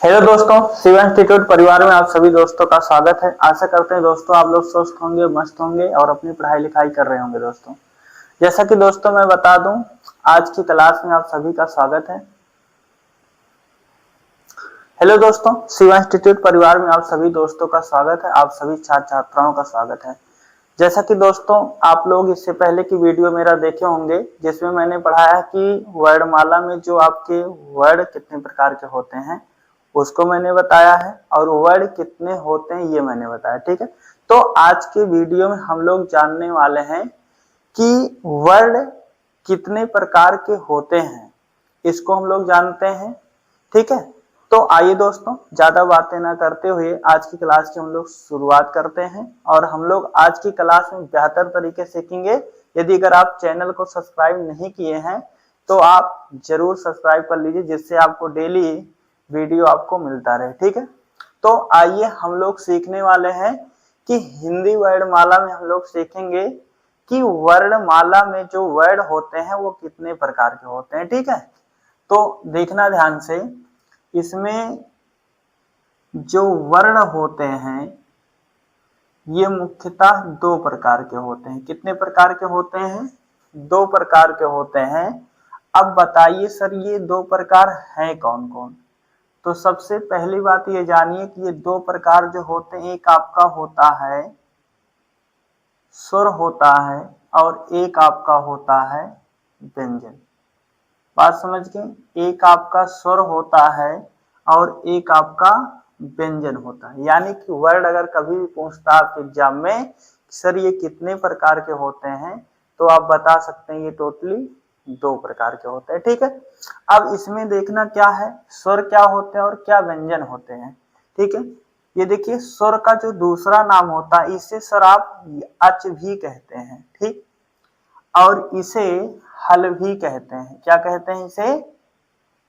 Hello दोस्तों, Shiv institute परिवार में आप सभी दोस्तों का स्वागत है। आशा करते हैं दोस्तों आप लोग स्वस्थ होंगे, मस्त होंगे और अपनी पढ़ाई लिखाई कर रहे होंगे। दोस्तों जैसा कि दोस्तों मैं बता दूं, आज की क्लास में आप सभी का स्वागत है। हेलो दोस्तों, शिव इंस्टीट्यूट परिवार में आप सभी दोस्तों का स्वागत है। आप सभी छात्र छात्राओं का स्वागत है। जैसा कि दोस्तों आप लोग इससे पहले की वीडियो मेरा देखे होंगे, जिसमें मैंने पढ़ाया कि वर्णमाला में जो आपके वर्ड कितने प्रकार के होते हैं उसको मैंने बताया है, और वर्ड कितने होते हैं ये मैंने बताया। ठीक है, तो आज के वीडियो में हम लोग जानने वाले हैं कि वर्ड कितने प्रकार के होते हैं, इसको हम लोग जानते हैं। ठीक है, तो आइए दोस्तों ज्यादा बातें ना करते हुए आज की क्लास की हम लोग शुरुआत करते हैं। और हम लोग आज की क्लास में बेहतर तरीके से सीखेंगे। यदि अगर आप चैनल को सब्सक्राइब नहीं किए हैं तो आप जरूर सब्सक्राइब कर लीजिए, जिससे आपको डेली वीडियो आपको मिलता रहे। ठीक है, तो आइए हम लोग सीखने वाले हैं कि हिंदी वर्णमाला में हम लोग सीखेंगे कि वर्णमाला में जो वर्ड होते हैं वो कितने प्रकार के होते हैं। ठीक है, तो देखना ध्यान से, इसमें जो वर्ण होते हैं ये मुख्यतः दो प्रकार के होते हैं। कितने प्रकार के होते हैं? दो प्रकार के होते हैं। अब बताइए सर, ये दो प्रकार हैं कौन कौन? तो सबसे पहली बात ये जानिए कि ये दो प्रकार जो होते हैं, एक आपका होता है स्वर होता है और एक आपका होता है व्यंजन। बात समझ गए? एक आपका स्वर होता है और एक आपका व्यंजन होता है। यानी कि वर्ड अगर कभी भी पूछता आपके एग्जाम में सर ये कितने प्रकार के होते हैं, तो आप बता सकते हैं ये टोटली दो प्रकार के होते हैं। ठीक है, अब इसमें देखना क्या है, स्वर क्या होते हैं और क्या व्यंजन होते हैं। ठीक है, ये देखिए स्वर का जो दूसरा नाम होता है इसे सर आप अच भी कहते हैं। ठीक, और इसे हल भी कहते हैं। क्या कहते हैं? इसे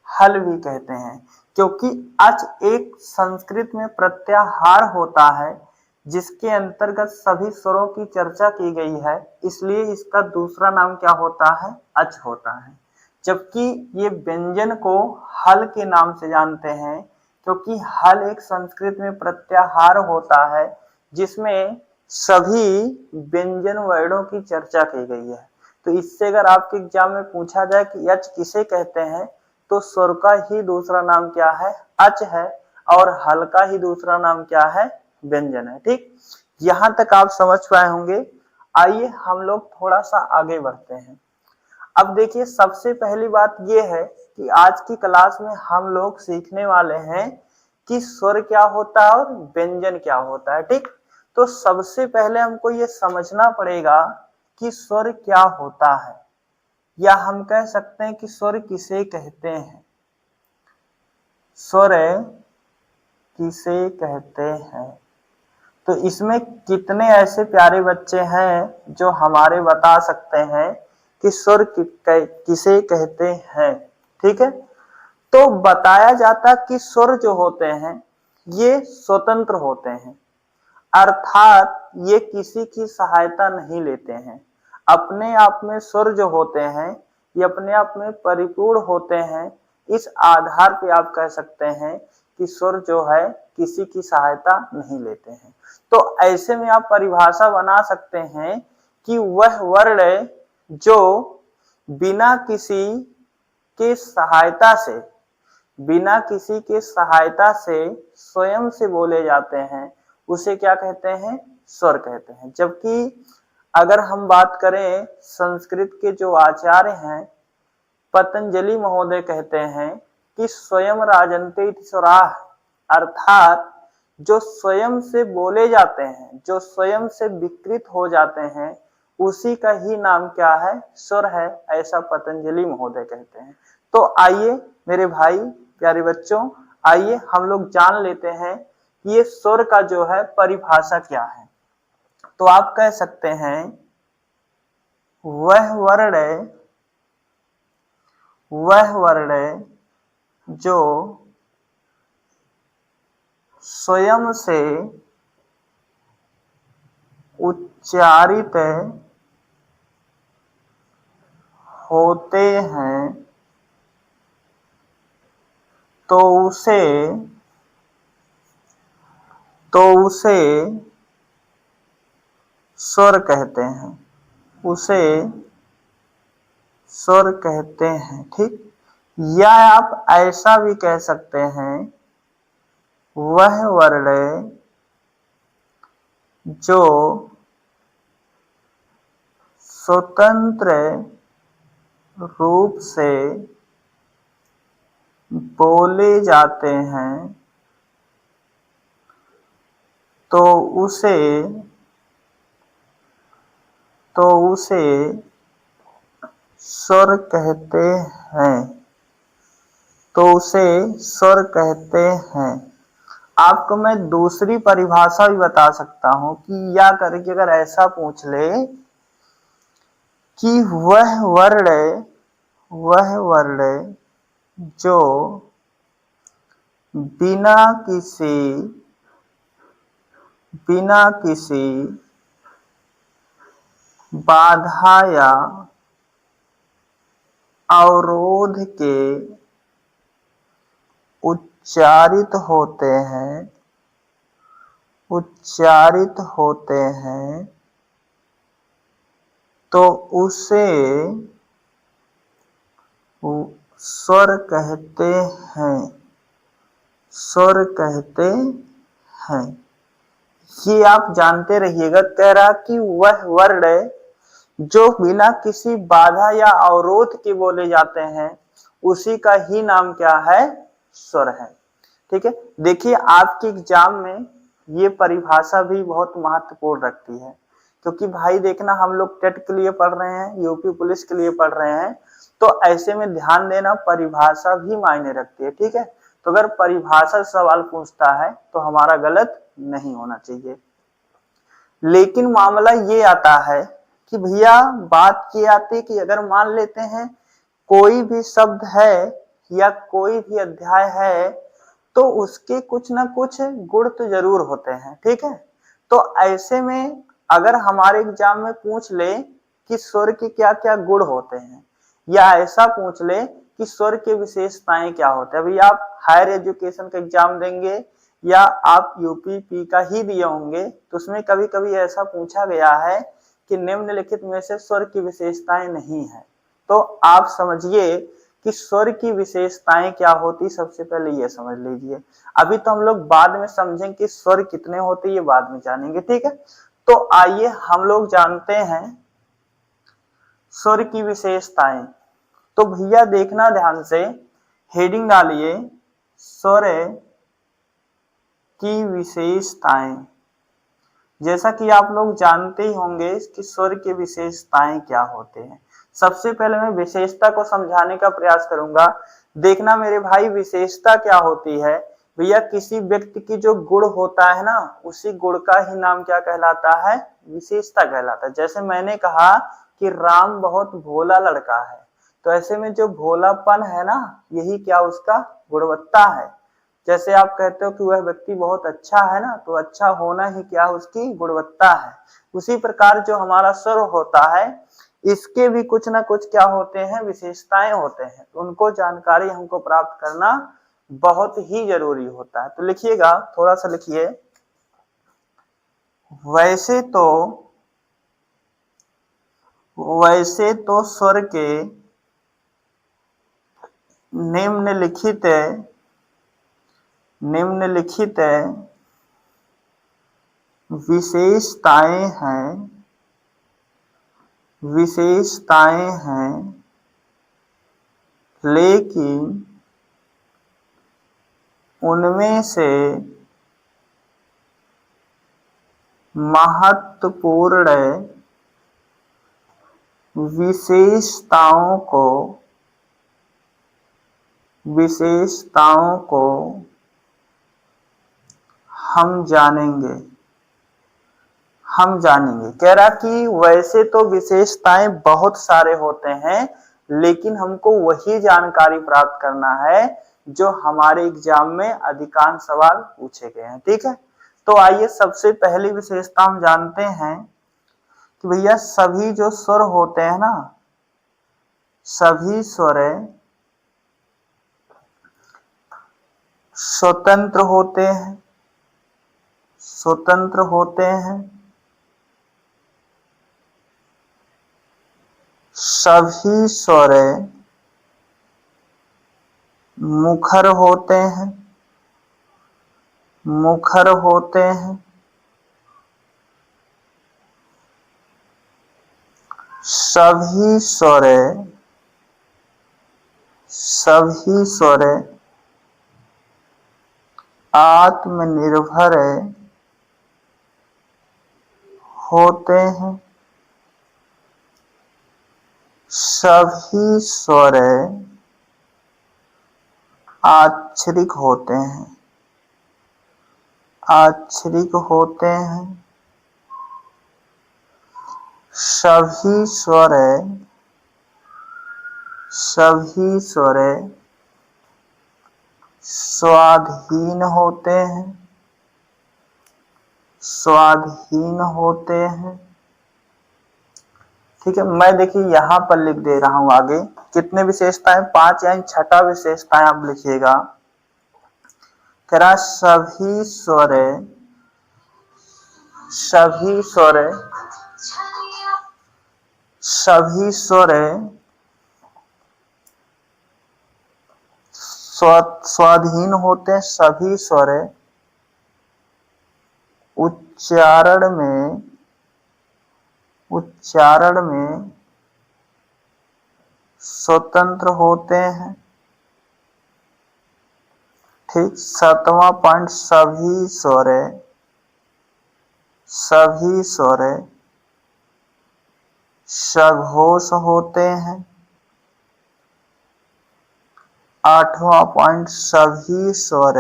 हल भी कहते हैं, क्योंकि अच एक संस्कृत में प्रत्याहार होता है जिसके अंतर्गत सभी स्वरों की चर्चा की गई है, इसलिए इसका दूसरा नाम क्या होता है? अच होता है। जबकि ये व्यंजन को हल के नाम से जानते हैं, क्योंकि हल एक संस्कृत में प्रत्याहार होता है जिसमें सभी व्यंजन वर्णों की चर्चा की गई है। तो इससे अगर आपके एग्जाम में पूछा जाए कि यच किसे कहते हैं, तो स्वर का ही दूसरा नाम क्या है? अच है, और हल का ही दूसरा नाम क्या है? व्यंजन है। ठीक, यहां तक आप समझ पाए होंगे। आइए हम लोग थोड़ा सा आगे बढ़ते हैं। अब देखिए सबसे पहली बात यह है कि आज की क्लास में हम लोग सीखने वाले हैं कि स्वर क्या होता है और व्यंजन क्या होता है। ठीक, तो सबसे पहले हमको ये समझना पड़ेगा कि स्वर क्या होता है, या हम कह सकते हैं कि स्वर किसे कहते हैं। स्वर किसे कहते हैं? तो इसमें कितने ऐसे प्यारे बच्चे हैं जो हमारे बता सकते हैं कि स्वर किसे कहते हैं। ठीक है, तो बताया जाता कि स्वर जो होते हैं ये स्वतंत्र होते हैं, अर्थात ये किसी की सहायता नहीं लेते हैं। अपने आप में स्वर जो होते हैं ये अपने आप में परिपूर्ण होते हैं। इस आधार पे आप कह सकते हैं कि स्वर जो है किसी की सहायता नहीं लेते हैं। तो ऐसे में आप परिभाषा बना सकते हैं कि वह वर्ण जो बिना किसी के सहायता से स्वयं से बोले जाते हैं उसे क्या कहते हैं? स्वर कहते हैं। जबकि अगर हम बात करें संस्कृत के जो आचार्य हैं पतंजलि महोदय कहते हैं कि स्वयं राजन्ते इति स्वराः, अर्थात जो स्वयं से बोले जाते हैं, जो स्वयं से विकृत हो जाते हैं, उसी का ही नाम क्या है? स्वर है, ऐसा पतंजलि महोदय कहते हैं। तो आइए मेरे भाई प्यारे बच्चों, आइए हम लोग जान लेते हैं कि ये स्वर का जो है परिभाषा क्या है। तो आप कह सकते हैं वह वर्ण जो स्वयं से उच्चारित होते हैं तो उसे तो उसे स्वर कहते हैं, उसे स्वर कहते हैं। ठीक, या आप ऐसा भी कह सकते हैं, वह वर्ण जो स्वतंत्र रूप से बोले जाते हैं तो उसे स्वर कहते हैं, तो उसे स्वर कहते हैं। आपको मैं दूसरी परिभाषा भी बता सकता हूं कि या करके अगर ऐसा पूछ ले कि वह वर्ण जो बिना किसी बाधा या अवरोध के उच्चारित होते हैं तो उसे स्वर कहते हैं, स्वर कहते हैं। ये आप जानते रहिएगा, कह रहा कि वह वर्ण जो बिना किसी बाधा या अवरोध के बोले जाते हैं उसी का ही नाम क्या है, स्वर है। ठीक है, देखिए आपके एग्जाम में ये परिभाषा भी बहुत महत्वपूर्ण रखती है, क्योंकि भाई देखना हम लोग टेट के लिए पढ़ रहे हैं, यूपी पुलिस के लिए पढ़ रहे हैं, तो ऐसे में ध्यान देना परिभाषा भी मायने रखती है। ठीक है, तो अगर परिभाषा सवाल पूछता है तो हमारा गलत नहीं होना चाहिए। लेकिन मामला ये आता है कि भैया बात ये आती है कि अगर मान लेते हैं कोई भी शब्द है या कोई भी अध्याय है तो उसके कुछ ना कुछ गुण तो जरूर होते हैं। ठीक है, तो ऐसे में अगर हमारे एग्जाम में पूछ ले कि स्वर के क्या क्या गुण होते हैं, या ऐसा पूछ ले कि स्वर के विशेषताएं क्या होते हैं। अभी आप हायर एजुकेशन का एग्जाम देंगे या आप यूपी का ही दिए होंगे तो उसमें कभी कभी ऐसा पूछा गया है कि निम्नलिखित में से स्वर की विशेषताएं नहीं है, तो आप समझिए कि स्वर की विशेषताएं क्या होती, सबसे पहले ये समझ लीजिए। अभी तो हम लोग बाद में समझेंगे कि स्वर कितने होते, ये बाद में जानेंगे। ठीक है, तो आइए हम लोग जानते हैं स्वर की विशेषताएं। तो भैया देखना ध्यान से, हेडिंग डालिए स्वर की विशेषताएं। जैसा कि आप लोग जानते ही होंगे कि स्वर की विशेषताएं क्या होते हैं। सबसे पहले मैं विशेषता को समझाने का प्रयास करूंगा। देखना मेरे भाई, विशेषता क्या होती है भैया, किसी व्यक्ति की जो गुण होता है ना, उसी गुण का ही नाम क्या कहलाता है, विशेषता कहलाता है। जैसे मैंने कहा कि राम बहुत भोला लड़का है, तो ऐसे में जो भोलापन है ना, यही क्या उसका गुणवत्ता है। जैसे आप कहते हो कि वह व्यक्ति बहुत अच्छा है ना, तो अच्छा होना ही क्या उसकी गुणवत्ता है। उसी प्रकार जो हमारा स्वर होता है इसके भी कुछ ना कुछ क्या होते हैं, विशेषताएं होते हैं, तो उनको जानकारी हमको प्राप्त करना बहुत ही जरूरी होता है। तो लिखिएगा, थोड़ा सा लिखिए, वैसे तो स्वर के निम्नलिखित विशेषताएं हैं, लेकिन उनमें से महत्वपूर्ण विशेषताओं को हम जानेंगे। कह रहा कि वैसे तो विशेषताएं बहुत सारे होते हैं, लेकिन हमको वही जानकारी प्राप्त करना है जो हमारे एग्जाम में अधिकांश सवाल पूछे गए हैं। ठीक है, तो आइए सबसे पहली विशेषता हम जानते हैं कि भैया सभी जो स्वर होते हैं ना, सभी स्वर स्वतंत्र होते हैं, स्वतंत्र होते हैं। सभी स्वर मुखर होते हैं। मुखर होते हैं। सभी स्वर आत्मनिर्भर होते हैं। सभी स्वर आक्षरिक होते हैं। आक्षरिक होते हैं। सभी स्वर स्वाधीन होते हैं। स्वाधीन होते हैं। ठीक है, मैं देखिए यहाँ पर लिख दे रहा हूं आगे कितने विशेषताएं, 5 यानी छठा विशेषताएं आप लिखिएगा। कह रहा सभी स्वर स्वाधीन होते हैं। सभी स्वर उच्चारण में स्वतंत्र होते हैं। ठीक, 7वां पॉइंट, सभी स्वर सघोष होते हैं। 8वां पॉइंट, सभी स्वर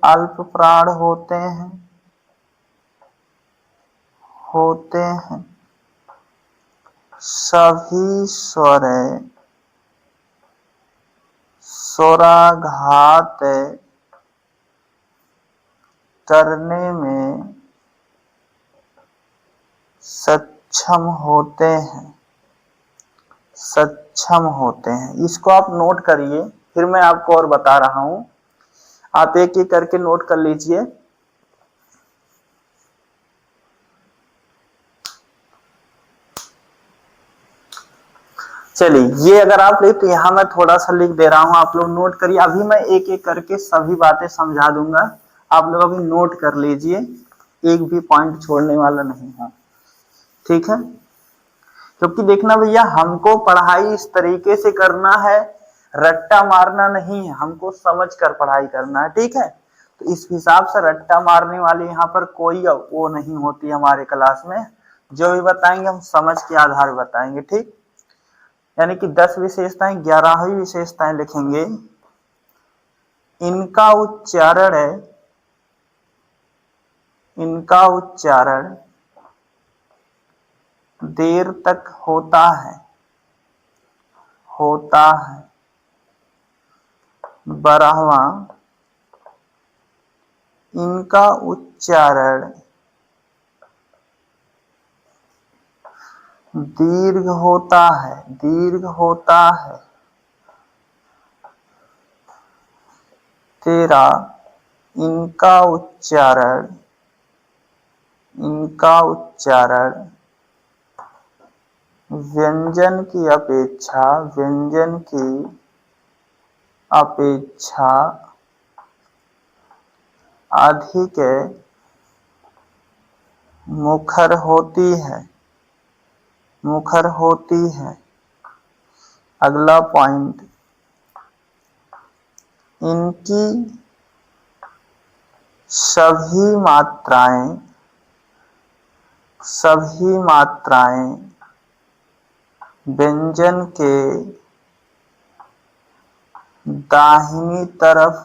अल्प प्राण होते हैं। सभी स्वर स्वराघात करने में सक्षम होते हैं। इसको आप नोट करिए, फिर मैं आपको और बता रहा हूं, आप एक एक करके नोट कर लीजिए। चलिए, ये अगर आप लिख तो यहां मैं थोड़ा सा लिख दे रहा हूं, आप लोग नोट करिए। अभी मैं एक एक करके सभी बातें समझा दूंगा, आप लोग अभी नोट कर लीजिए, एक भी पॉइंट छोड़ने वाला नहीं है। ठीक है, क्योंकि देखना भैया, हमको पढ़ाई इस तरीके से करना है, रट्टा मारना नहीं है, हमको समझ कर पढ़ाई करना है। ठीक है, तो इस हिसाब से रट्टा मारने वाली यहाँ पर कोई वो नहीं होती हमारे क्लास में। जो भी बताएंगे हम समझ के आधार बताएंगे। ठीक, यानी कि 10 विशेषताएं, 11वीं विशेषताएं लिखेंगे। इनका उच्चारण देर तक होता है। 12वां, इनका उच्चारण दीर्घ होता है। 13, इनका उच्चारण व्यंजन की अपेक्षा अधिक मुखर होती है। अगला पॉइंट, इनकी सभी मात्राएं व्यंजन के दाहिनी तरफ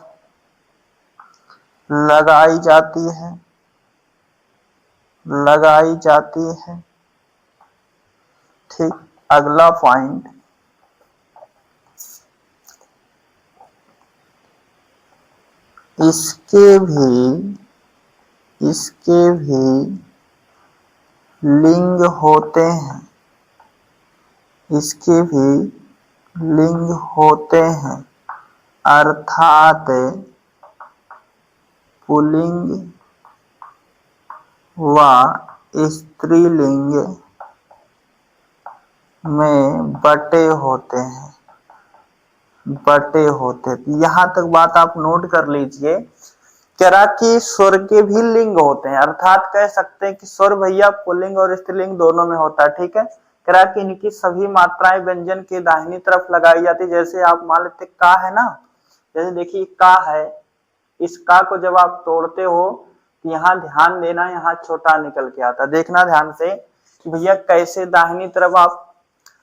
लगाई जाती है। ठीक, अगला पॉइंट, इसके भी लिंग होते हैं। अर्थात पुल्लिंग व स्त्रीलिंग में बटे होते हैं। यहाँ तक बात आप नोट कर लीजिए। कह रहा कि स्वर के भी लिंग होते हैं, अर्थात कह सकते हैं कि स्वर भैया पुल्लिंग और स्त्रीलिंग दोनों में होता है। ठीक है, कह रहा कि इनकी सभी मात्राएं व्यंजन के दाहिनी तरफ लगाई जाती है। जैसे आप मान लेते का है ना, जैसे देखिए का है, इस का को जब आप तोड़ते हो तो यहाँ ध्यान देना, यहाँ छोटा निकल के आता, देखना ध्यान से कि भैया कैसे दाहिनी तरफ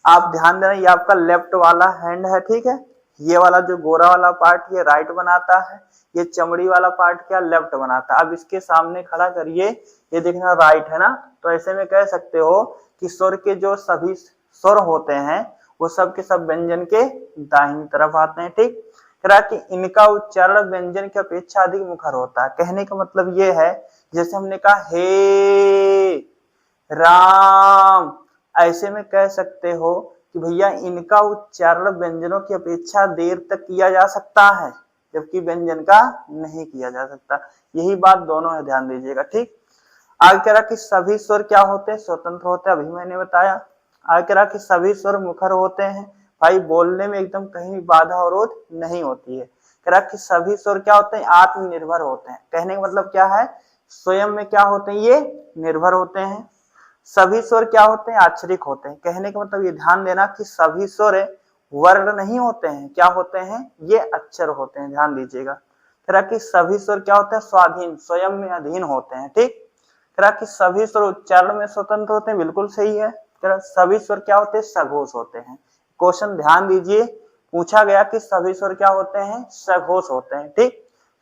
आप ध्यान देना, ये आपका लेफ्ट वाला हैंड है। ठीक है, ये वाला जो गोरा वाला पार्ट ये राइट बनाता है, ये चमड़ी वाला पार्ट क्या लेफ्ट बनाता है। अब इसके सामने खड़ा करिए, ये देखना राइट है ना, तो ऐसे में कह सकते हो कि स्वर के जो सभी स्वर होते हैं वो सब के सब व्यंजन के दाहिनी तरफ आते हैं। ठीक, कह रहा कि इनका उच्चारण व्यंजन की अपेक्षा अधिक मुखर होता है। कहने का मतलब ये है, जैसे हमने कहा हे राम, ऐसे में कह सकते हो कि भैया इनका उच्चारण व्यंजनों की अपेक्षा देर तक किया जा सकता है, जबकि व्यंजन का नहीं किया जा सकता। यही बात दोनों है, ध्यान दीजिएगा। ठीक, आगे कह रहा कि सभी स्वर क्या होते हैं, स्वतंत्र होते हैं, अभी मैंने बताया। आगे कह रहा कि सभी स्वर मुखर होते हैं, भाई बोलने में एकदम कहीं बाधा अवरोध नहीं होती है। कह रहा कि सभी स्वर क्या होते हैं, आत्मनिर्भर होते हैं। कहने का मतलब क्या है, स्वयं में क्या होते हैं, ये निर्भर होते हैं। सभी स्वर क्या होते हैं, आक्षरिक होते हैं। कहने का मतलब ये ध्यान देना कि सभी स्वर वर्ण नहीं होते हैं, क्या होते हैं, ये अक्षर होते हैं, ध्यान दीजिएगा। कह रहा कि सभी स्वर क्या होते हैं, स्वाधीन, स्वयं में अधीन होते हैं। ठीक, कह रहा कि सभी स्वर उच्चारण में स्वतंत्र होते हैं, बिल्कुल सही है। कह रहा सभी स्वर क्या होते हैं, सघोष होते हैं। क्वेश्चन ध्यान दीजिए, पूछा गया कि सभी स्वर क्या होते हैं, सघोष होते हैं। ठीक,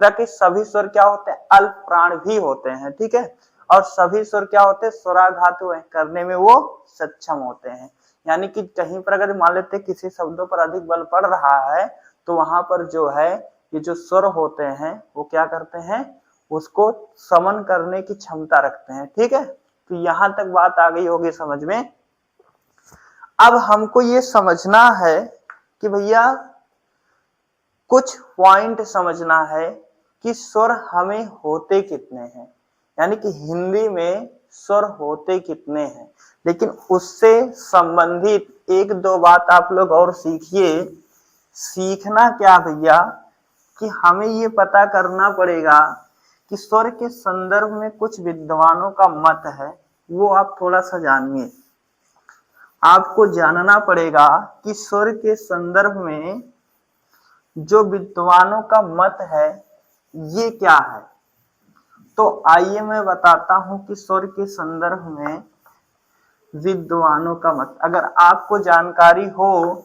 कह रहा कि सभी स्वर क्या होते हैं, अल्प प्राण भी होते हैं। ठीक है, और सभी स्वर क्या होते हैं, स्वराघातु करने में वो सक्षम होते हैं। यानी कि कहीं पर अगर मान लेते किसी शब्दों पर अधिक बल पड़ रहा है तो वहां पर जो है ये जो स्वर होते हैं वो क्या करते हैं, उसको समन करने की क्षमता रखते हैं। ठीक है, तो यहां तक बात आ गई होगी समझ में। अब हमको ये समझना है कि भैया कुछ पॉइंट समझना है कि स्वर हमें होते कितने हैं, यानी कि हिंदी में स्वर होते कितने हैं। लेकिन उससे संबंधित एक दो बात आप लोग और सीखिए। सीखना क्या भैया, कि हमें ये पता करना पड़ेगा कि स्वर के संदर्भ में कुछ विद्वानों का मत है, वो आप थोड़ा सा जानिए। आपको जानना पड़ेगा कि स्वर के संदर्भ में जो विद्वानों का मत है ये क्या है। तो आइए मैं बताता हूं कि स्वर के संदर्भ में विद्वानों का मत, अगर आपको जानकारी हो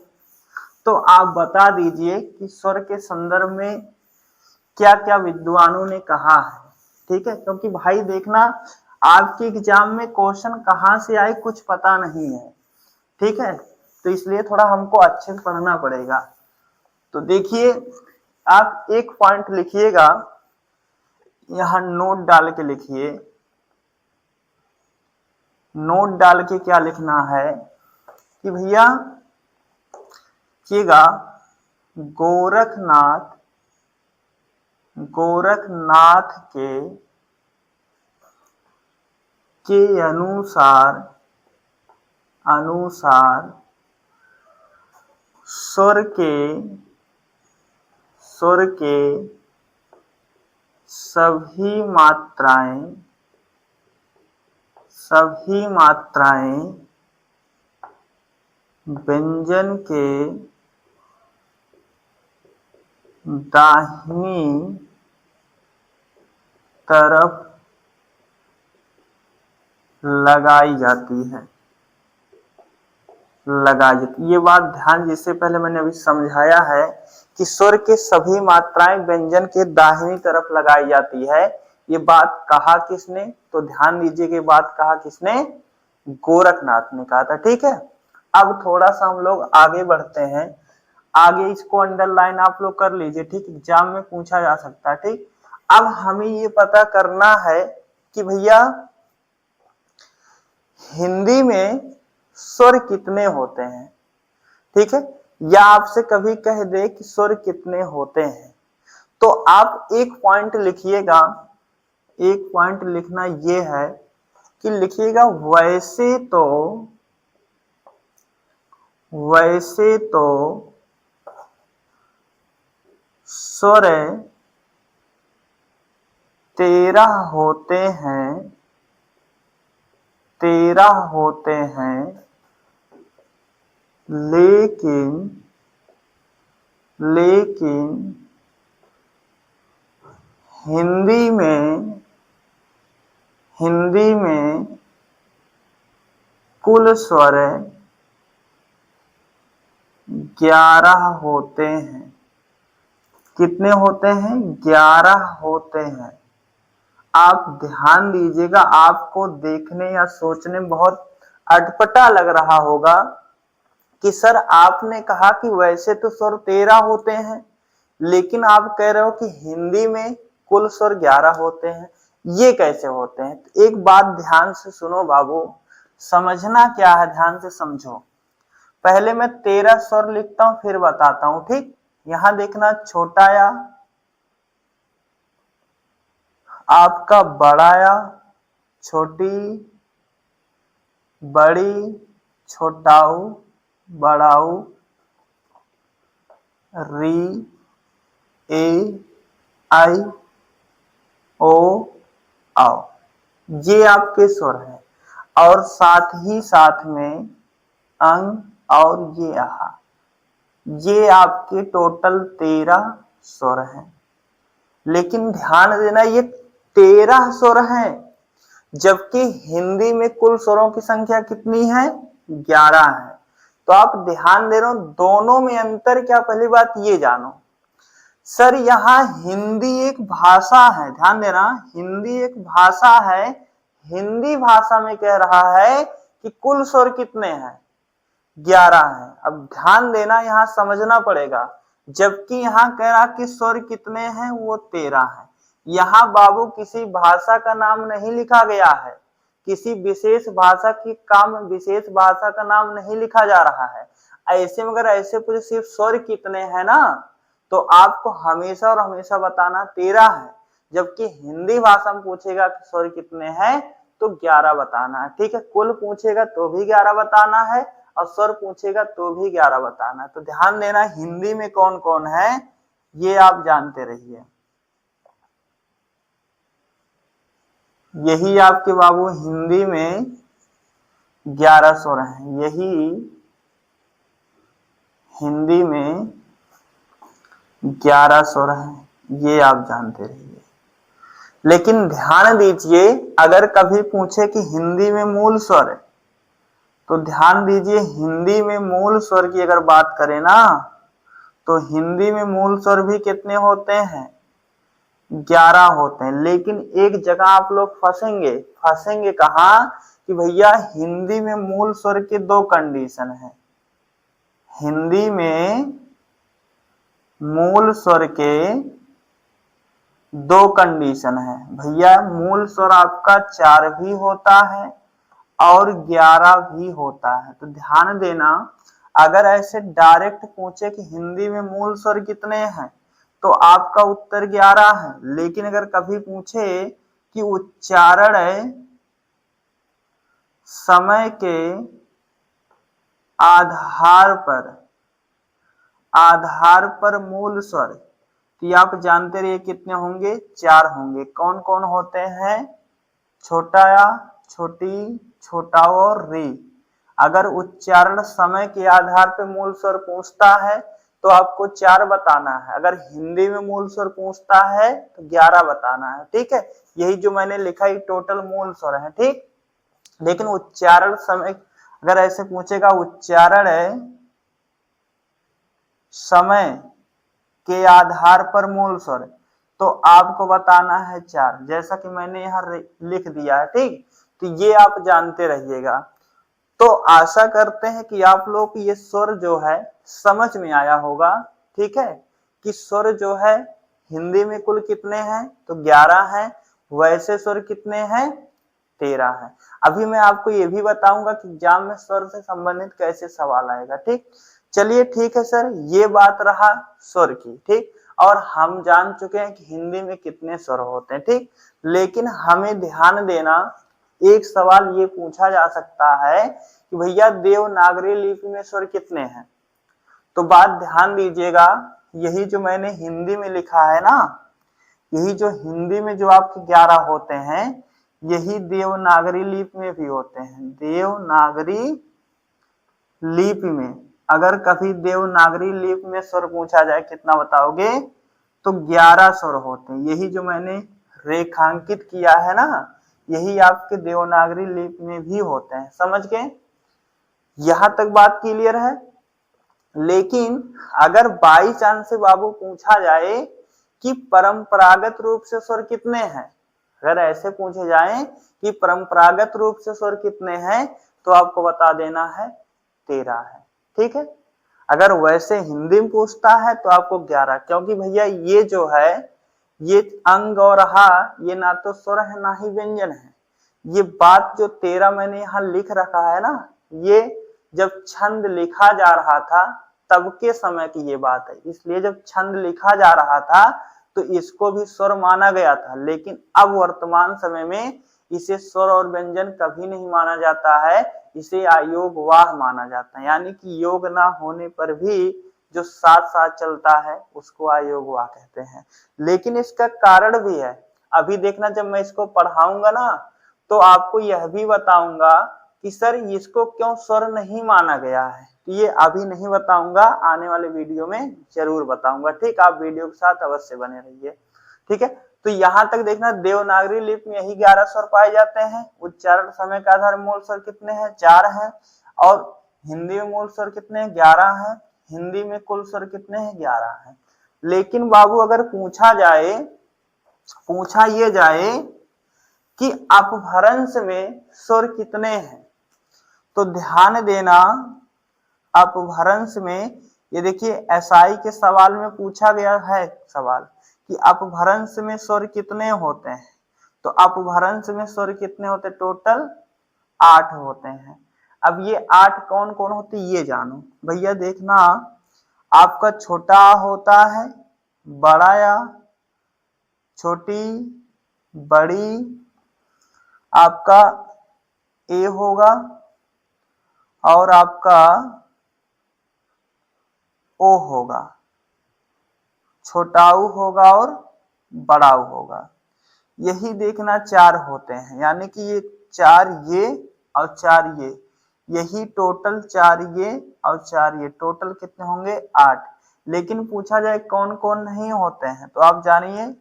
तो आप बता दीजिए कि स्वर के संदर्भ में क्या क्या विद्वानों ने कहा है। ठीक है, क्योंकि भाई देखना आपके एग्जाम में क्वेश्चन कहां से आए कुछ पता नहीं है। ठीक है, तो इसलिए थोड़ा हमको अच्छे से पढ़ना पड़ेगा। तो देखिए, आप एक पॉइंट लिखिएगा, यहां नोट डाल के लिखिए। नोट डाल के क्या लिखना है कि भैया देखिएगा, गोरखनाथ के अनुसार स्वर के सभी मात्राएं व्यंजन के दाहिनी तरफ लगाई जाती है। ये बात ध्यान, जिससे पहले मैंने अभी समझाया है कि स्वर के सभी मात्राएं व्यंजन के दाहिनी तरफ लगाई जाती है। ये बात कहा किसने, तो ध्यान दीजिए कि बात कहा किसने, गोरखनाथ ने कहा था। ठीक है, अब थोड़ा सा हम लोग आगे बढ़ते हैं। आगे इसको अंडरलाइन आप लोग कर लीजिए। ठीक, एग्जाम में पूछा जा सकता है। ठीक, अब हमें ये पता करना है कि भैया हिंदी में स्वर कितने होते हैं। ठीक है, या आपसे कभी कह दे कि स्वर कितने होते हैं, तो आप एक पॉइंट लिखिएगा, एक पॉइंट लिखना ये है कि लिखिएगा वैसे तो स्वर 13 होते हैं लेकिन हिंदी में कुल स्वर 11 होते हैं। कितने होते हैं? 11 होते हैं। आप ध्यान दीजिएगा, आपको देखने या सोचने में बहुत अटपटा लग रहा होगा कि सर आपने कहा कि वैसे तो स्वर 13 होते हैं, लेकिन आप कह रहे हो कि हिंदी में कुल स्वर 11 होते हैं, ये कैसे होते हैं? तो एक बात ध्यान से सुनो बाबू, समझना क्या है, ध्यान से समझो। पहले मैं 13 स्वर लिखता हूं, फिर बताता हूं, ठीक? यहां देखना, छोटा या, आपका बड़ा या, छोटी, बड़ी, छोटाऊ, बड़ाऊ, री, ए, आई, ओ, आओ, ये आपके स्वर हैं। और साथ ही साथ में अंग और ये आहा, ये आपके टोटल 13 स्वर हैं। लेकिन ध्यान देना, ये 13 स्वर हैं, जबकि हिंदी में कुल स्वरों की संख्या कितनी है? 11 है। तो आप ध्यान दे रहे हो, दोनों में अंतर क्या? पहली बात ये जानो सर, यहाँ हिंदी एक भाषा है, ध्यान देना, हिंदी एक भाषा है। हिंदी भाषा में कह रहा है कि कुल स्वर कितने हैं? 11 है। अब ध्यान देना, यहाँ समझना पड़ेगा, जबकि यहाँ कह रहा कि स्वर कितने हैं? वो 13 है। यहाँ बाबू किसी भाषा का नाम नहीं लिखा गया है, किसी विशेष भाषा की काम विशेष भाषा का नाम नहीं लिखा जा रहा है। ऐसे में अगर ऐसे पूछे सिर्फ स्वर कितने हैं ना, तो आपको हमेशा और हमेशा बताना 13 है। जबकि हिंदी भाषा में पूछेगा कि स्वर कितने हैं, तो 11 बताना है, ठीक है? कुल पूछेगा तो भी 11 बताना है, और स्वर पूछेगा तो भी 11 बताना है। तो ध्यान देना, हिंदी में कौन कौन है ये आप जानते रहिए। यही आपके बाबू हिंदी में 11 स्वर हैं, यही हिंदी में 11 स्वर हैं, ये आप जानते रहिए। लेकिन ध्यान दीजिए, अगर कभी पूछे कि हिंदी में मूल स्वर है, तो ध्यान दीजिए, हिंदी में मूल स्वर की अगर बात करें ना, तो हिंदी में मूल स्वर भी कितने होते हैं? 11 होते हैं। लेकिन एक जगह आप लोग फंसेंगे कहाँ? कि भैया हिंदी में मूल स्वर के 2 कंडीशन है। हिंदी में मूल स्वर के 2 कंडीशन है भैया। मूल स्वर आपका 4 भी होता है और 11 भी होता है। तो ध्यान देना, अगर ऐसे डायरेक्ट पूछे कि हिंदी में मूल स्वर कितने हैं, तो आपका उत्तर 11 है। लेकिन अगर कभी पूछे कि उच्चारण समय के आधार पर मूल स्वर, तो आप जानते रहिए कितने होंगे? 4 होंगे। कौन कौन होते हैं? छोटा या, छोटी, छोटाऊ और री। अगर उच्चारण समय के आधार पर मूल स्वर पूछता है तो आपको 4 बताना है। अगर हिंदी में मूल स्वर पूछता है तो 11 बताना है, ठीक है? यही जो मैंने लिखा है टोटल मूल स्वर है, ठीक? लेकिन उच्चारण समय अगर ऐसे पूछेगा, उच्चारण समय के आधार पर मूल स्वर, तो आपको बताना है 4, जैसा कि मैंने यहाँ लिख दिया है, ठीक? तो ये आप जानते रहिएगा। तो आशा करते हैं कि आप लोग ये स्वर जो है समझ में आया होगा, ठीक है? कि स्वर जो है हिंदी में कुल कितने हैं? तो 11 हैं। वैसे स्वर कितने हैं? 13 हैं। अभी मैं आपको ये भी बताऊंगा कि एग्जाम में स्वर से संबंधित कैसे सवाल आएगा, ठीक? चलिए ठीक है सर, ये बात रहा स्वर की, ठीक? और हम जान चुके हैं कि हिंदी में कितने स्वर होते हैं, ठीक। लेकिन हमें ध्यान देना, एक सवाल ये पूछा जा सकता है कि भैया देवनागरी लिपि में स्वर कितने हैं। तो बात ध्यान दीजिएगा, यही जो मैंने हिंदी में लिखा है ना, यही जो हिंदी में जो आपके 11 होते हैं, यही देवनागरी लिपि में भी होते हैं। देवनागरी लिपि में अगर कभी देवनागरी लिपि में स्वर पूछा जाए कितना बताओगे, तो 11 स्वर होते हैं। यही जो मैंने रेखांकित किया है ना, यही आपके देवनागरी लिपि में भी होते हैं। समझ गए? यहां तक बात क्लियर है। लेकिन अगर बाई चांस से बाबू पूछा जाए कि परंपरागत रूप से स्वर कितने हैं, अगर ऐसे पूछे जाए कि परंपरागत रूप से स्वर कितने हैं, तो आपको बता देना है 13 है, ठीक है। अगर वैसे हिंदी में पूछता है तो आपको 11, क्योंकि भैया ये जो है, ये अंग और हा, ये ना तो स्वर है ना ही व्यंजन है। ये बात जो 13 मैंने यहाँ लिख रखा है ना, ये जब छंद लिखा जा रहा था तब के समय की ये बात है। इसलिए जब छंद लिखा जा रहा था तो इसको भी स्वर माना गया था, लेकिन अब वर्तमान समय में इसे स्वर और व्यंजन कभी नहीं माना जाता है, इसे अयोगवाह माना जाता है। यानी कि योग ना होने पर भी जो साथ साथ चलता है उसको अयोगवाह कहते हैं। लेकिन इसका कारण भी है, अभी देखना जब मैं इसको पढ़ाऊंगा ना तो आपको यह भी बताऊंगा कि सर इसको क्यों स्वर नहीं माना गया है। तो ये अभी नहीं बताऊंगा, आने वाले वीडियो में जरूर बताऊंगा, ठीक। आप वीडियो के साथ अवश्य बने रहिए, ठीक है। तो यहाँ तक देखना, देवनागरी लिपि में यही 11 स्वर पाए जाते हैं। उच्चारण समय के आधार मूल स्वर कितने हैं? 4 हैं। और हिंदी में मूल स्वर कितने हैं? 11 हैं। हिंदी में कुल स्वर कितने हैं? 11 हैं। लेकिन बाबू अगर पूछा ये जाए कि अपभ्रंश में स्वर कितने हैं, तो ध्यान देना, अपभ्रंश में ये देखिए एसआई के सवाल में पूछा गया है सवाल कि अपभ्रंश में स्वर कितने होते हैं। तो अपभ्रंश में स्वर कितने होते हैं? टोटल 8 होते हैं। अब ये 8 कौन कौन होते हैं ये जानो। भैया देखना, आपका छोटा आ होता है, बड़ा या, छोटी, बड़ी, आपका ए होगा, और आपका ओ होगा, छोटाऊ होगा और बड़ाऊ होगा। यही देखना 4 होते हैं, यानी कि ये 4 ये और 4 ये, यही टोटल 4 ये और 4 ये, टोटल कितने होंगे? 8। लेकिन पूछा जाए कौन कौन नहीं होते हैं, तो आप जानिए,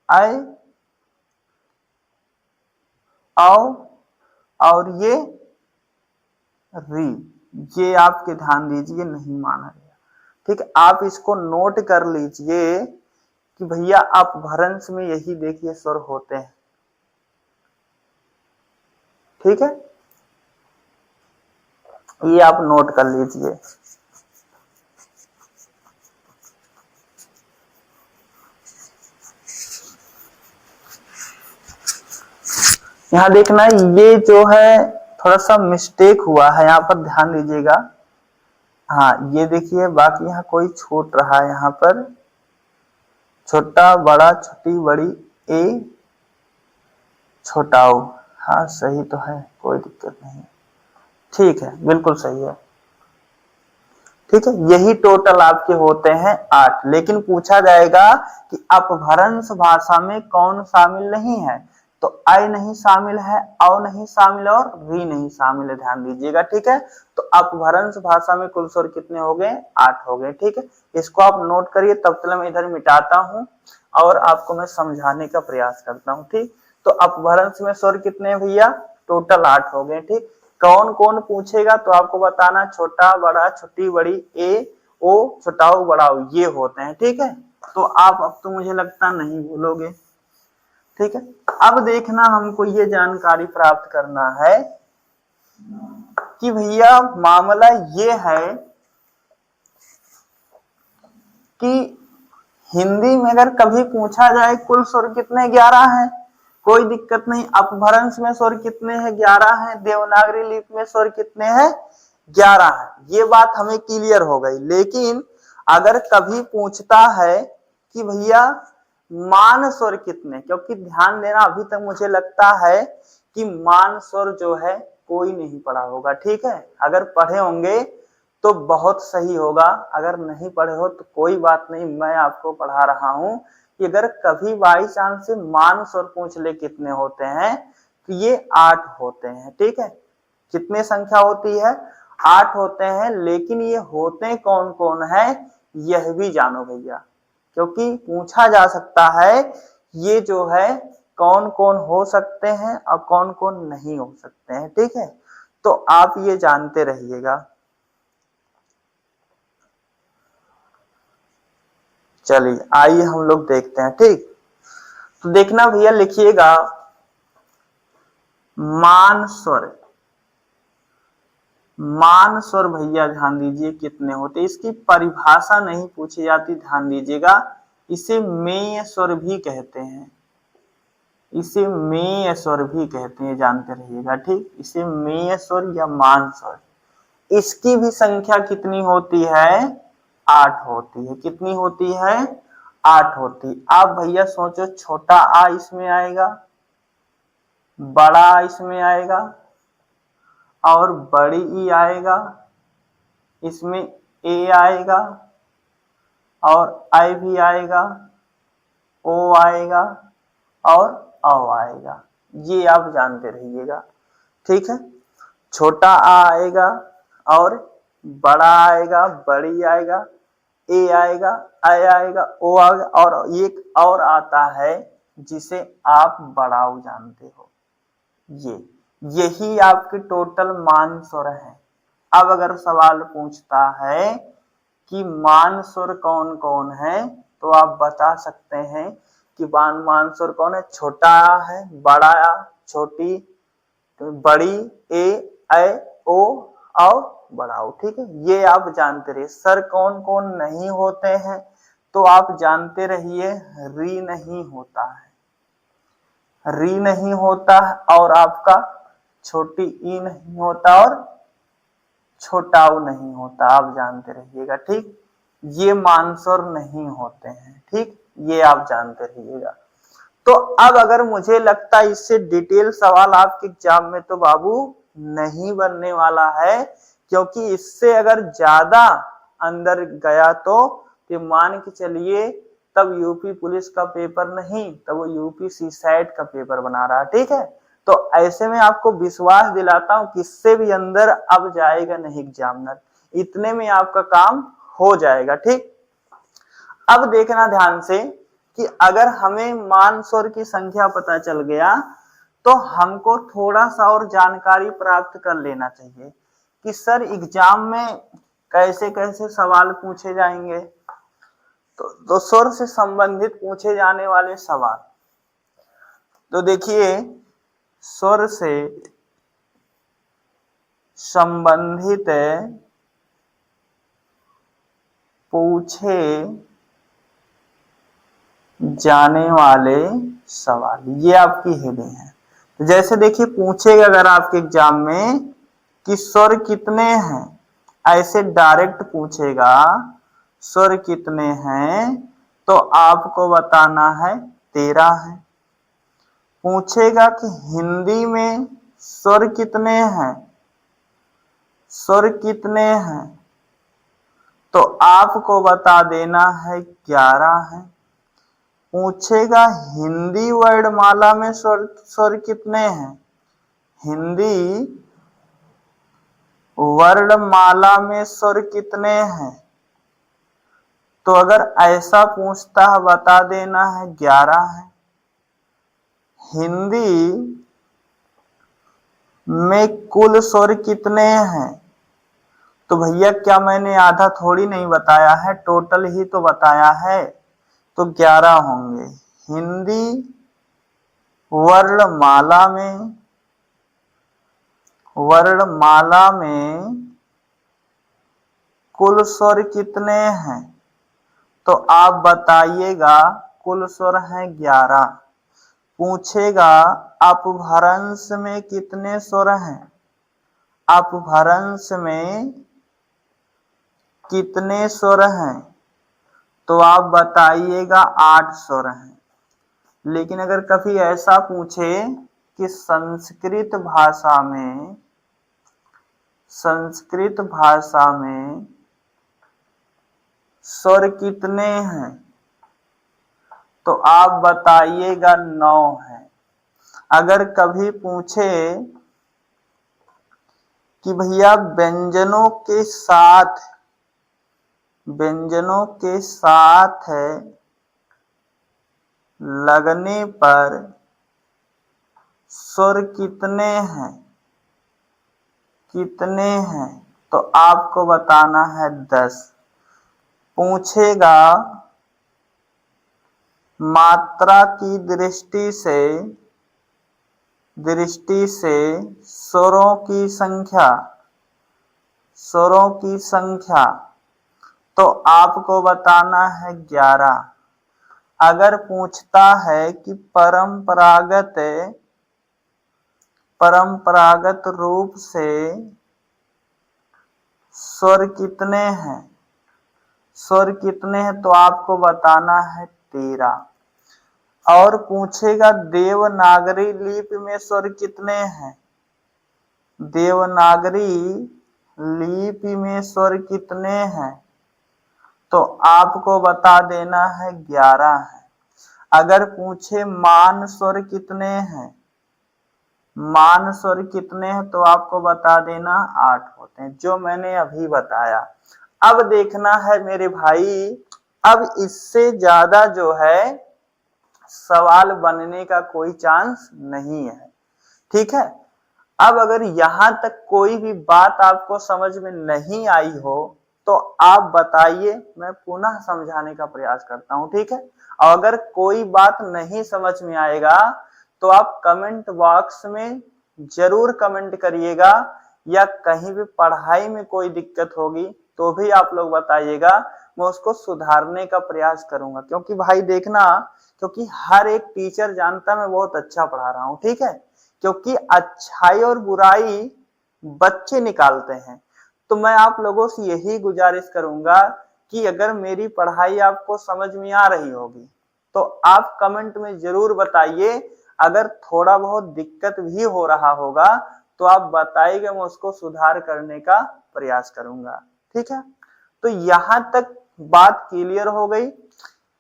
आई, औ और ये री, ये आपके ध्यान दीजिए नहीं माना गया, ठीक है। आप इसको नोट कर लीजिए कि भैया अपभ्रंश में यही देखिए स्वर होते हैं, ठीक है। ये आप नोट कर लीजिए। यहाँ देखना, ये जो है थोड़ा सा मिस्टेक हुआ है, यहाँ पर ध्यान दीजिएगा। हाँ ये देखिए, बाकी यहाँ कोई छूट रहा है, यहाँ पर छोटा, बड़ा, छोटी, बड़ी, ए, छोटाऊ। हाँ सही तो है, कोई दिक्कत नहीं, ठीक है, बिल्कुल सही है, ठीक है। यही टोटल आपके होते हैं 8। लेकिन पूछा जाएगा कि अपभ्रंश भाषा में कौन शामिल नहीं है, तो आई नहीं शामिल है, औ नहीं शामिल और री नहीं शामिल है, ध्यान दीजिएगा, ठीक है। तो अपभ्रंश भाषा में कुल स्वर कितने हो गए? 8 हो गए, ठीक है। इसको आप नोट करिए, तब तक मैं इधर मिटाता हूं और आपको मैं समझाने का प्रयास करता हूं, ठीक। तो अपभ्रंश में स्वर कितने हैं भैया? टोटल 8 हो गए, ठीक। कौन कौन पूछेगा तो आपको बताना, छोटा, बड़ा, छोटी, बड़ी, ए, ओ, छोटाऊ, बड़ाऊ, ये होते हैं, ठीक है। तो आप अब तो मुझे लगता नहीं भूलोगे, ठीक है। अब देखना, हमको ये जानकारी प्राप्त करना है कि भैया मामला ये है कि हिंदी में अगर कभी पूछा जाए कुल स्वर कितने? 11 हैं, कोई दिक्कत नहीं। अपभ्रंश में स्वर कितने हैं? 11 हैं। देवनागरी लिपि में स्वर कितने हैं? 11 है। ये बात हमें क्लियर हो गई। लेकिन अगर कभी पूछता है कि भैया मान स्वर कितने, क्योंकि ध्यान देना अभी तक मुझे लगता है कि मान स्वर जो है कोई नहीं पढ़ा होगा, ठीक है। अगर पढ़े होंगे तो बहुत सही होगा, अगर नहीं पढ़े हो तो कोई बात नहीं, मैं आपको पढ़ा रहा हूं कि अगर कभी बाई चांस से मान स्वर पूछ ले कितने होते हैं तो ये 8 होते हैं, ठीक है। कितने संख्या होती है? 8 होते हैं। लेकिन ये होते कौन कौन है यह भी जानो भैया, क्योंकि पूछा जा सकता है ये जो है कौन कौन हो सकते हैं और कौन कौन नहीं हो सकते हैं, ठीक है। तो आप ये जानते रहिएगा। चलिए आइए हम लोग देखते हैं, ठीक। तो देखना भैया, लिखिएगा मान स्वर। मान स्वर भैया ध्यान दीजिए कितने होते, इसकी परिभाषा नहीं पूछी जाती, ध्यान दीजिएगा। इसे मेय स्वर भी कहते हैं, इसे मेय स्वर भी कहते हैं, जानते रहिएगा, ठीक। इसे मेय स्वर या मान स्वर। इसकी भी संख्या कितनी होती है? 8 होती है। कितनी होती है? 8 होती। आप भैया सोचो, छोटा आ इसमें आएगा, बड़ा आ इसमें आएगा और बड़ी ई आएगा, इसमें ए आएगा और आई भी आएगा, ओ आएगा और औ आएगा। ये आप जानते रहिएगा, ठीक है। छोटा आ आएगा और बड़ा आएगा, बड़ी आएगा, ए आएगा, आई आएगा, ओ आएगा और एक और आता है जिसे आप बड़ाऊ जानते हो। यही आपके टोटल मान स्वर है। अब अगर सवाल पूछता है कि मान स्वर कौन कौन है तो आप बता सकते हैं कि मान स्वर कौन है। छोटा आ है, बड़ा आ, छोटी, बड़ी, ए, ऐ, ओ और बड़ाऊ, ठीक है। ये आप जानते रहिए। सर कौन कौन नहीं होते हैं तो आप जानते रहिए, री नहीं होता है, री नहीं होता है और आपका छोटी ई नहीं होता और छोटा ऊ नहीं होता, आप जानते रहिएगा, ठीक। ये मान स्वर नहीं होते हैं, ठीक, ये आप जानते रहिएगा। तो अब अगर मुझे लगता है इससे डिटेल सवाल आपके एग्जाम में तो बाबू नहीं बनने वाला है, क्योंकि इससे अगर ज्यादा अंदर गया तो मान के चलिए तब यूपी पुलिस का पेपर नहीं, तब वो यूपी सीसैट का पेपर बना रहा, ठीक है। तो ऐसे में आपको विश्वास दिलाता हूं कि इससे भी अंदर अब जाएगा नहीं एग्जामिनर, इतने में आपका काम हो जाएगा, ठीक। अब देखना ध्यान से कि अगर हमें मान स्वर की संख्या पता चल गया तो हमको थोड़ा सा और जानकारी प्राप्त कर लेना चाहिए कि सर एग्जाम में कैसे कैसे सवाल पूछे जाएंगे। तो स्वर से संबंधित पूछे जाने वाले सवाल, तो देखिए स्वर से संबंधित पूछे जाने वाले सवाल, ये आपकी हेडिंग है। तो जैसे देखिए पूछेगा अगर आपके एग्जाम में कि स्वर कितने हैं, ऐसे डायरेक्ट पूछेगा स्वर कितने हैं तो आपको बताना है 13 है। पूछेगा कि हिंदी में स्वर कितने हैं, स्वर कितने हैं तो आपको बता देना है 11 है। पूछेगा हिंदी वर्णमाला में स्वर कितने हैं, हिंदी वर्णमाला में स्वर कितने हैं, तो अगर ऐसा पूछता है बता देना है 11 है। हिंदी में कुल स्वर कितने हैं, तो भैया क्या मैंने आधा थोड़ी नहीं बताया है, टोटल ही तो बताया है, तो 11 होंगे। हिंदी वर्णमाला में कुल स्वर कितने हैं तो आप बताइएगा, कुल स्वर हैं 11। पूछेगा अपभ्रंश में कितने स्वर हैं, अपभ्रंश में कितने स्वर हैं तो आप बताइएगा 8 स्वर हैं। लेकिन अगर कभी ऐसा पूछे कि संस्कृत भाषा में स्वर कितने हैं, तो आप बताइएगा 9 हैं। अगर कभी पूछे कि भैया व्यंजनों के साथ लगने पर स्वर कितने हैं, तो आपको बताना है 10। पूछेगा मात्रा की दृष्टि से स्वरों की संख्या, तो आपको बताना है 11। अगर पूछता है कि परंपरागत रूप से स्वर कितने हैं, तो आपको बताना है 13। और पूछेगा देवनागरी लिपि में स्वर कितने हैं, देवनागरी लिपि में स्वर कितने हैं, तो आपको बता देना है 11 है। अगर पूछे मान स्वर कितने हैं, तो आपको बता देना 8 होते हैं, जो मैंने अभी बताया। अब देखना है मेरे भाई, अब इससे ज्यादा जो है सवाल बनने का कोई चांस नहीं है, ठीक है। अब अगर यहां तक कोई भी बात आपको समझ में नहीं आई हो तो आप बताइए, मैं पुनः समझाने का प्रयास करता हूं, ठीक है। और अगर कोई बात नहीं समझ में आएगा तो आप कमेंट बॉक्स में जरूर कमेंट करिएगा, या कहीं भी पढ़ाई में कोई दिक्कत होगी तो भी आप लोग बताइएगा, मैं उसको सुधारने का प्रयास करूंगा। क्योंकि भाई देखना, क्योंकि हर एक टीचर जानता मैं बहुत अच्छा पढ़ा रहा हूं, ठीक है। क्योंकि अच्छाई और बुराई बच्चे निकालते हैं। तो मैं आप लोगों से यही गुजारिश करूंगा कि अगर मेरी पढ़ाई आपको समझ में आ रही होगी तो आप कमेंट में जरूर बताइए। अगर थोड़ा बहुत दिक्कत भी हो रहा होगा तो आप बताइएगा, मैं उसको सुधार करने का प्रयास करूंगा, ठीक है। तो यहां तक बात क्लियर हो गई।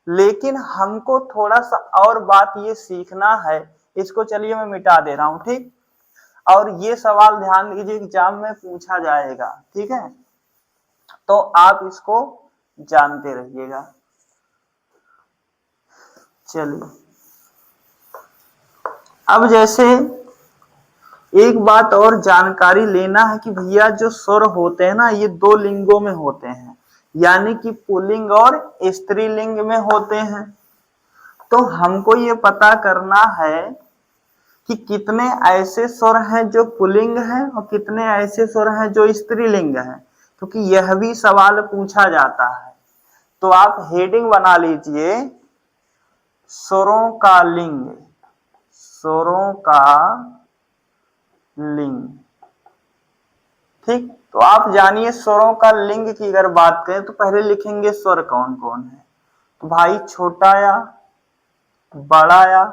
लेकिन हमको थोड़ा सा और बात ये सीखना है, इसको चलिए मैं मिटा दे रहा हूं, ठीक। और ये सवाल ध्यान दीजिए एग्जाम में पूछा जाएगा, ठीक है, तो आप इसको जानते रहिएगा। चलिए, अब जैसे एक बात और जानकारी लेना है कि भैया जो स्वर होते हैं ना, ये 2 लिंगों में होते हैं, यानी कि पुल्लिंग और स्त्रीलिंग में होते हैं। तो हमको ये पता करना है कि कितने ऐसे स्वर हैं जो पुल्लिंग हैं और कितने ऐसे स्वर हैं जो स्त्रीलिंग हैं, क्योंकि यह भी सवाल पूछा जाता है। तो आप हेडिंग बना लीजिए, स्वरों का लिंग, स्वरों का लिंग, ठीक। तो आप जानिए स्वरों का लिंग की अगर बात करें तो पहले लिखेंगे स्वर कौन कौन है। तो भाई छोटा या, बड़ा या,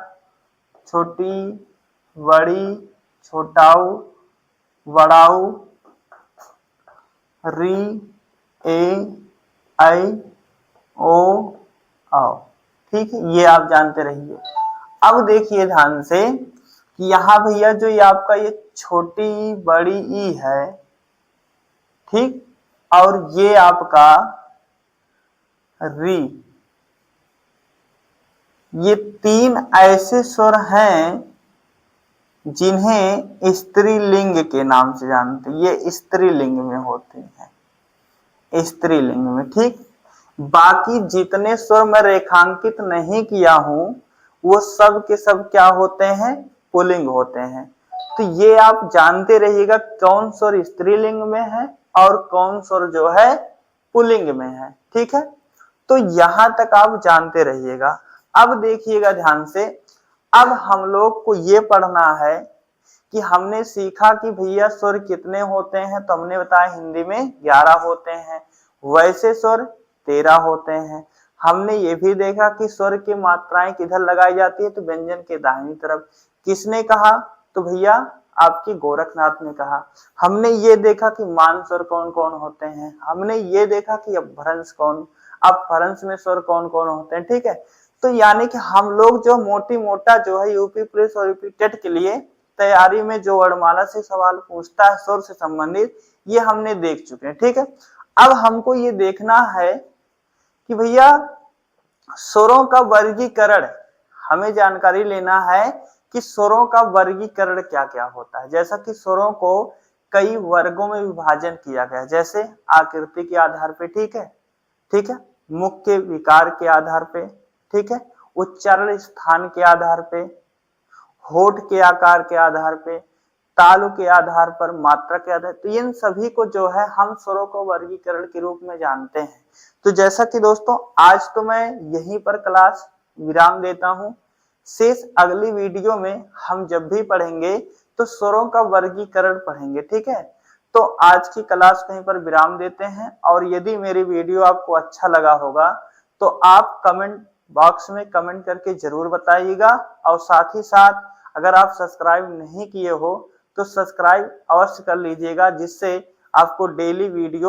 छोटी, बड़ी, छोटाऊ, बड़ाऊ, री, ए, आई, ओ, आओ, ठीक है। ये आप जानते रहिए। अब देखिए ध्यान से कि यहाँ भैया जो ये आपका ये छोटी बड़ी ई है, ठीक, और ये आपका री, ये 3 ऐसे स्वर हैं जिन्हें स्त्रीलिंग के नाम से जानते हैं। ये स्त्रीलिंग में होते हैं, स्त्रीलिंग में, ठीक। बाकी जितने स्वर मैं रेखांकित नहीं किया हूं वो सब के सब क्या होते हैं, पुल्लिंग होते हैं। तो ये आप जानते रहिएगा कौन स्वर स्त्रीलिंग में है और कौन स्वर जो है पुल्लिंग में है, ठीक है। तो यहां तक आप जानते रहिएगा। अब देखिएगा ध्यान से, अब हम लोग को ये पढ़ना है कि हमने सीखा कि भैया स्वर कितने होते हैं, तो हमने बताया हिंदी में 11 होते हैं, वैसे स्वर 13 होते हैं। हमने ये भी देखा कि स्वर की मात्राएं किधर लगाई जाती है, तो व्यंजन के दाहिनी तरफ। किसने कहा? तो भैया आपकी गोरखनाथ ने कहा। हमने ये देखा कि मान स्वर कौन कौन होते हैं, हमने ये देखा कि अपभ्रंश में स्वर कौन कौन होते हैं। ठीक है, तो यानी कि हम लोग जो मोटा जो है यूपी पुलिस और यूपी टेट के लिए तैयारी में जो वर्णमाला से सवाल पूछता है स्वर से संबंधित, ये हमने देख चुके हैं। ठीक है, अब हमको ये देखना है कि भैया स्वरों का वर्गीकरण, हमें जानकारी लेना है कि स्वरों का वर्गीकरण क्या क्या होता है। जैसा कि स्वरों को कई वर्गों में विभाजन किया गया है, जैसे आकृति के आधार पे, ठीक है, मुख के विकार के आधार पे, ठीक है, उच्चारण स्थान के आधार पे, होठ के आकार के आधार पे, तालु के आधार पर, मात्रा के आधार, तो इन सभी को जो है हम स्वरों को वर्गीकरण के रूप में जानते हैं। तो जैसा कि दोस्तों आज तो मैं यहीं पर क्लास विराम देता हूं, शेष अगली वीडियो में हम जब भी पढ़ेंगे तो स्वरों का वर्गीकरण पढ़ेंगे। ठीक है, तो आज की क्लास कहीं पर विराम देते हैं, और यदि मेरी वीडियो आपको अच्छा लगा होगा तो आप कमेंट बॉक्स में कमेंट करके जरूर बताइएगा, और साथ ही साथ अगर आप सब्सक्राइब नहीं किए हो तो सब्सक्राइब अवश्य कर लीजिएगा, जिससे आपको डेली वीडियो